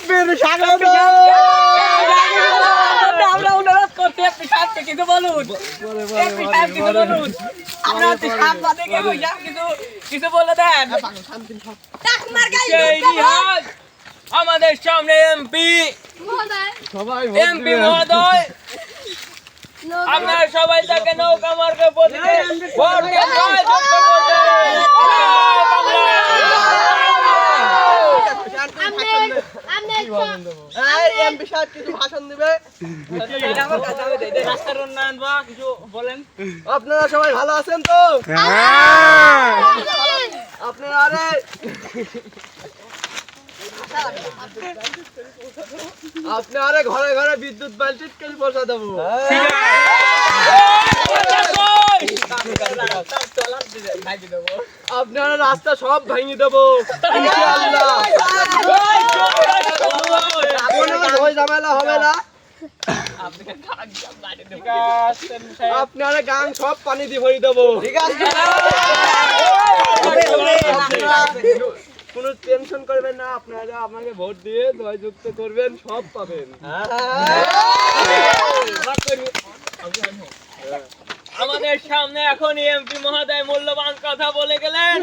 এমপির স্বাগত। আমরা অনুরোধ করছি এমপি সাহেবকে কিছু বলুন। এমপি সাহেব কিছু বলুন। আমরা হচ্ছে সাংবাদিক কিছু বলে দেন। সেই রিহাজ আমাদের সামনে এমপি মহোদয়, আপনারা সবাই তাকে নৌকা মার্কা প্রতীকে ভোট দিয়ে জয়যুক্ত করবেন। এমপি সাহেব কিছু ভাষণ দিবে। রাস্তার উন্নয়ন বা কিছু বলেন। আপনারা সবাই ভালো আছেন তো? আপনারা আরে ঘরে ঘরে বিদ্যুৎ বাল্টি কেজি পয়সা দেবো। আপনারা রাস্তা সব ভেঙে দেবো ইনশাআল্লাহ। কোনো ভয় ঝামেলা হবে না। আপনারা গাং সব পানি দিয়ে ভরে দেবো। ঠিক আছে, কোনো টেনশন করবেন না। আপনারা আমাকে ভোট দিয়ে জয়যুক্ত করবেন, সব পাবেন। আমাদের সামনে এখন এমপি মহোদয় মূল্যবান কথা বলে গেলেন।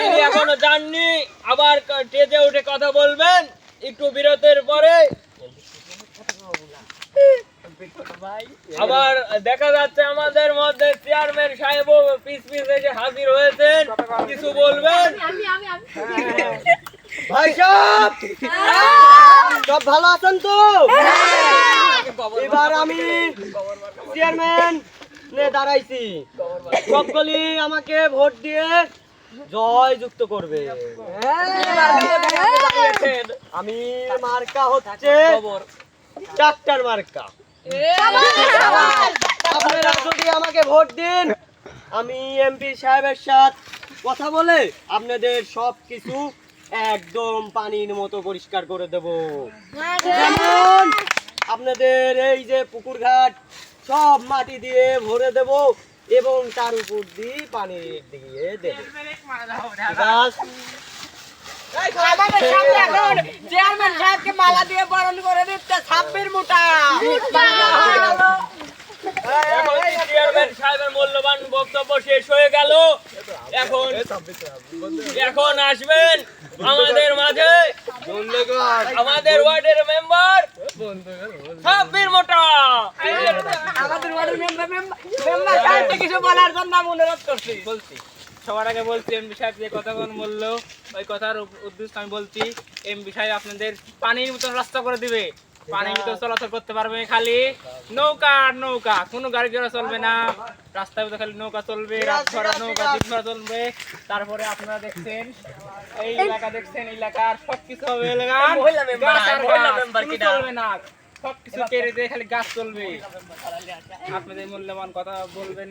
তিনি এখনো যাননি, আবার স্টেজে উঠে কথা বলবেন একটু বিরতির পরে। আবার দেখা যাচ্ছে আমাদের মধ্যে চেয়ারম্যান সাহেবও পিছ এসে হাজির হয়েছেন, কিছু বলবেন। ভাই সাহেব সব ভালো আছেন তো? এবার আমি চেয়ারম্যান দাঁড়াইছি, সকলেই আমাকে ভোট দিয়ে জয়যুক্ত করবে। আমি মার্কা হচ্ছে ট্রাক্টর মার্কা। আপনারা যদি আমাকে ভোট দিন, আমি এমপি সাহেবের সাথে কথা বলে আপনাদের সব কিছু একদম পানির মতো পরিষ্কার করে দেব। যেমন আপনাদের এই যে পুকুর ঘাট সব মাটি দিয়ে ভরে দেব এবং তার উপর দিয়ে পানি দিয়ে দেব। চেয়ারম্যান সাহেবকে মালা দিয়ে বরণ করে দিচ্ছে 26 মুঠা। চেয়ারম্যান সাহেবের মূল্যবান বক্তব্য শেষ হয়ে গেল। এখন আসবেন আমাদের মাঝে আমাদের ওয়ার্ডের মেম্বার 26 মুঠা। আমাদের ওয়ার্ডের মেম্বার সাহেবকে কিছু বলার জন্য আমি অনুরোধ করছি। সবার আগে বলছি এমপি সাহেব যে কথাগুলো বললো ওই কথার উদ্দেশ্য আমি বলছি, এমপি সাহেব আপনাদের পানির মতন রাস্তা করে দিবে, পানির ভিতরে চলাচল করতে পারবে, খালি নৌকা আর নৌকা, কোনো গাড়ি ঘোড়া চলবে না, রাস্তার ভিতরে খালি নৌকা চলবে, রাত ভরা নৌকা দিন ভরা চলবে। তারপরে আপনারা দেখছেন এই এলাকা, দেখছেন এলাকার সবকিছু হবে, চলবে না, সবকিছু কেড়ে দিয়ে খালি গাছ চলবে। আপনাদের মূল্যবান কথা বলবেন।